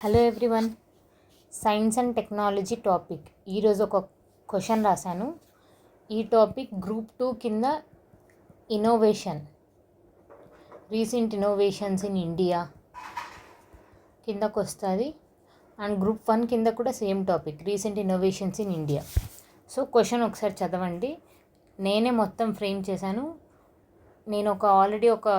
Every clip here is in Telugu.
Hello everyone, science and technology topic. ఈరోజు ఒక క్వశ్చన్ రాశాను. ఈ టాపిక్ గ్రూప్ 2 కింద innovation, recent innovations in India కిందకు వస్తుంది. అండ్ గ్రూప్ 1 కింద కూడా same topic, recent innovations in India. So question ఒకసారి చదవండి. నేనే మొత్తం ఫ్రేమ్ చేశాను. నేను ఆల్రెడీ ఒక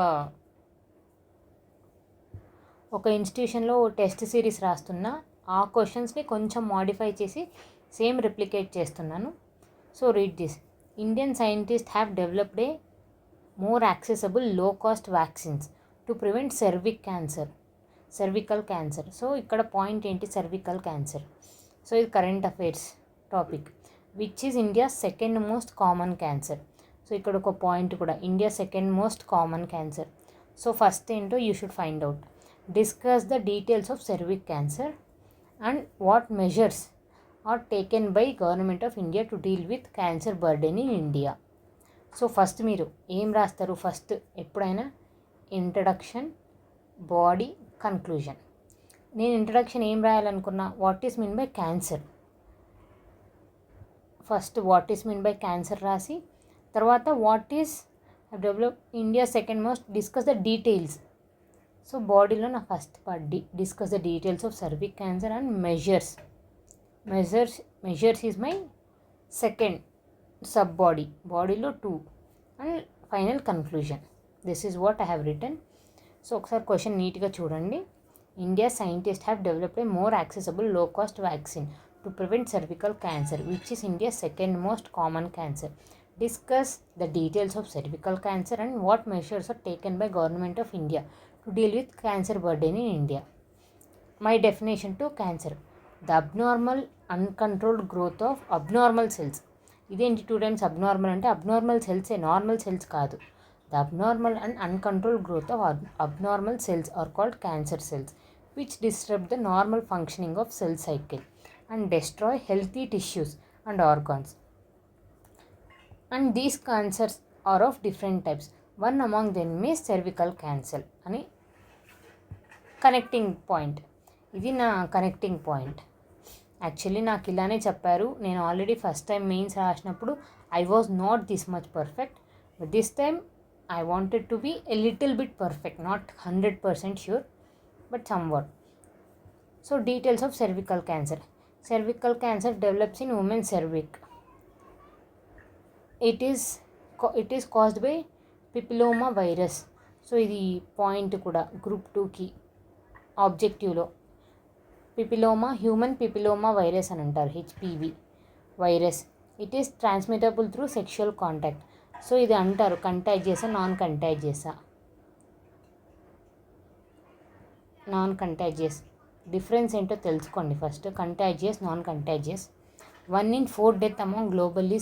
ఇన్స్టిట్యూషన్లో టెస్ట్ సిరీస్ రాస్తున్నా. ఆ క్వశ్చన్స్ని కొంచెం మాడిఫై చేసి సేమ్ రిప్లికేట్ చేస్తున్నాను. So read this. Indian scientist have developed a more accessible low cost vaccines to prevent cervical cancer. So ఇక్కడ పాయింట్ ఏంటి? Cervical cancer. సో ఇది current affairs topic. Which is India second most common cancer. So ఇక్కడ ఒక పాయింట్ కూడా, India second most common cancer. So first ఏంటో you should find out. Discuss the details of cervic cancer and what measures are taken by Government of India to deal with cancer burden in India. So first మీరు ఏం రాస్తారు? ఫస్ట్ ఎప్పుడైనా ఇంట్రడక్షన్, బాడీ, కన్క్లూజన్. నేను ఇంట్రడక్షన్ ఏం రాయాలనుకున్నా, what is mean by cancer. First what is mean by cancer రాసి, తర్వాత what is develop India second most, discuss the details. So బాడీలో నా first part, discuss the details of cervix cancer and measures is my second sub body, బాడీలో 2, and final conclusion. This is what I have written. So ఒకసారి క్వశ్చన్ నీట్గా చూడండి. India scientist have developed a more accessible low cost vaccine to prevent cervical cancer which is India second most common cancer. Discuss the details of cervical cancer and what measures are taken by Government of India to deal with cancer burden in India. My definition to cancer: the abnormal uncontrolled growth of abnormal cells. ఇదేంటి 2 times abnormal అంటే abnormal cells నార్మల్ సెల్స్ కాదు. The abnormal and uncontrolled growth of abnormal cells are called cancer cells, which disrupt the normal functioning of cell cycle and destroy healthy tissues and organs. And these cancers are of different types. One among them is cervical cancer అని కనెక్టింగ్ పాయింట్. ఇది నా కనెక్టింగ్ పాయింట్. యాక్చువల్లీ నాకు ఇలానే చెప్పారు. నేను ఆల్రెడీ ఫస్ట్ టైం మెయిన్స్ రాసినప్పుడు I was not this much perfect, but this time I wanted to be a little bit perfect, not 100% sure, but somewhat. So details of cervical cancer. Cervical cancer develops in women's cervix. It is caused by papilloma virus. So ఇది పాయింట్ కూడా గ్రూప్ 2కి ఆబ్జెక్టివ్లో. హ్యూమన్ పిపిలోమా వైరస్ అని అంటారు, HPV virus. It is transmittable through sexual contact. So ఇది అంటారు కంటాజియసా, నాన్ కంటాజియస్. డిఫరెన్స్ ఏంటో తెలుసుకోండి first. Contagious, non contagious. 1 in 4 death among globally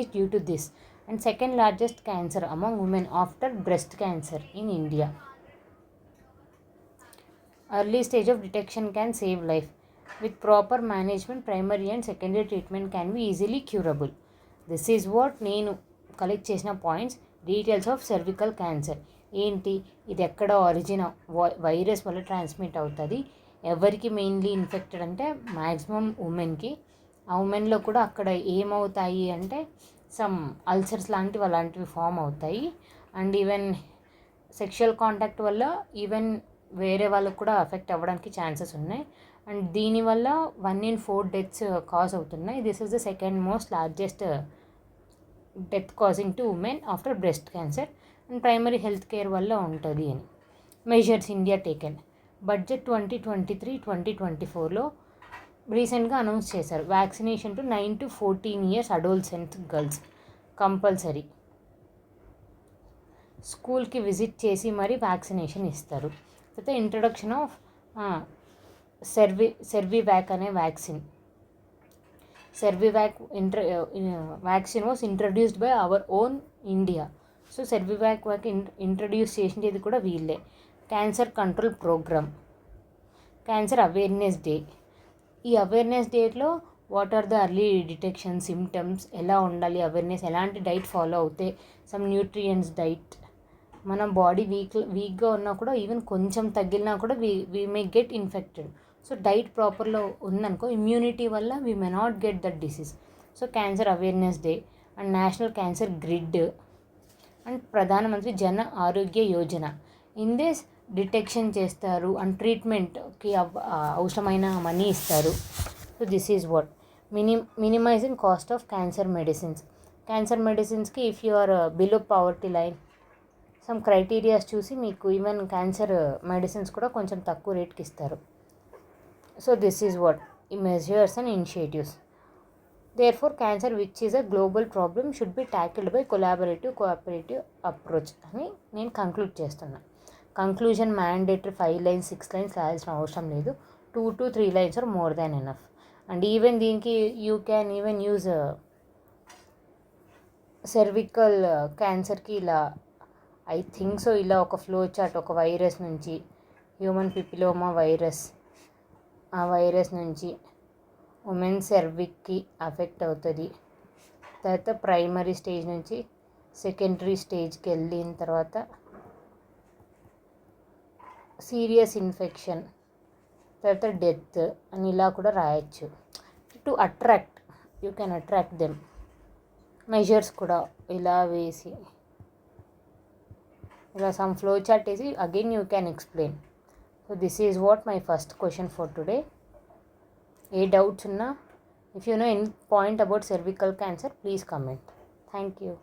is due to this, and second largest cancer among women after breast cancer in India. Early stage of detection can save life. With proper management, primary and secondary treatment can be easily curable. This is what నేను కలెక్ట్ చేసిన points. Details of cervical cancer ఏంటి, ఇది ఎక్కడ ఆరిజిన్, వైరస్ వల్ల ట్రాన్స్మిట్ అవుతుంది, ఎవరికి మెయిన్లీ ఇన్ఫెక్టెడ్ అంటే మ్యాక్సిమం ఉమెన్కి. ఆ ఉమెన్లో కూడా అక్కడ ఏమవుతాయి అంటే సమ్ అల్సర్స్ అలాంటివి ఫామ్ అవుతాయి. అండ్ ఈవెన్ సెక్షువల్ కాంటాక్ట్ వల్ల ఈవెన్ వేరే వాళ్ళకు కూడా అఫెక్ట్ అవ్వడానికి ఛాన్సెస్ ఉన్నాయి. అండ్ దీనివల్ల 1 in 4 డెత్స్ కాజ్ అవుతున్నాయి. This is the second most largest death causing to women after breast cancer. And primary health care వల్ల ఉంటుంది అని. Measures India taken. బడ్జెట్ 2023-2024లో రీసెంట్గా అనౌన్స్ చేశారు. Vaccination to 9 to 14 years adolescent girls compulsory. స్కూల్కి విజిట్ చేసి మరీ వ్యాక్సినేషన్ ఇస్తారు. అయితే ఇంట్రడక్షన్ ఆఫ్ సెర్వివ్యాక్ అనే vaccine. Vaccine was introduced by our own India. So Cervavac introduce చేసింది కూడా వీళ్ళే. Cancer control programme. Cancer awareness day. ఈ అవేర్నెస్ డేట్లో what are the early detection symptoms, ఎలా ఉండాలి అవేర్నెస్, ఎలాంటి డైట్ ఫాలో అవుతే, సమ్ న్యూట్రియంట్స్ డైట్, మన బాడీ వీక్గా ఉన్నా కూడా ఈవెన్ కొంచెం తగ్గినా కూడా we may get infected. So diet ప్రాపర్లో ఉందనుకో, ఇమ్యూనిటీ వల్ల we may not get that disease. So cancer awareness day and national cancer grid and ప్రధానమంత్రి జన ఆరోగ్య యోజన. ఇన్ దిస్ డిటెక్షన్ చేస్తారు అండ్ ట్రీట్మెంట్కి అవసరమైన మనీ ఇస్తారు. So this is what minimizing cost of cancer medicines. క్యాన్సర్ మెడిసిన్స్కి if you are below poverty line some criterias చూసి మీకు ఈవెన్ క్యాన్సర్ మెడిసిన్స్ కూడా కొంచెం తక్కువ రేట్కి ఇస్తారు. సో దిస్ ఈజ్ వాట్ ఈ measures and initiatives. Therefore cancer which is a global problem should be tackled by cooperative approach అని నేను కంక్లూడ్ చేస్తున్నా. కంక్లూజన్ మ్యాండేటరీ 5 lines 6 lines రాయాల్సిన అవసరం లేదు. 2 to 3 lines are more than enough. And even దీనికి you can even use cervical క్యాన్సర్కి ఇలా ఐ థింక్ సో ఇలా ఒక ఫ్లో చార్ట్, ఒక వైరస్ నుంచి హ్యూమన్ పిపిలోమా వైరస్, ఆ వైరస్ నుంచి ఉమెన్ సెర్విక్కి అఫెక్ట్ అవుతుంది. తర్వాత ప్రైమరీ స్టేజ్ నుంచి సెకండరీ స్టేజ్కి వెళ్ళిన తర్వాత సీరియస్ ఇన్ఫెక్షన్, తర్వాత డెత్ అని ఇలా కూడా రాయొచ్చు. To attract you can attract them. Measures కూడా ఇలా వేసి ఇలా సమ్ ఫ్లో చార్ట్ వేసి again you can explain. So this is what my first question for today. ఏ డౌట్స్ ఉన్నా, if you know any point about cervical cancer, please comment. Thank you.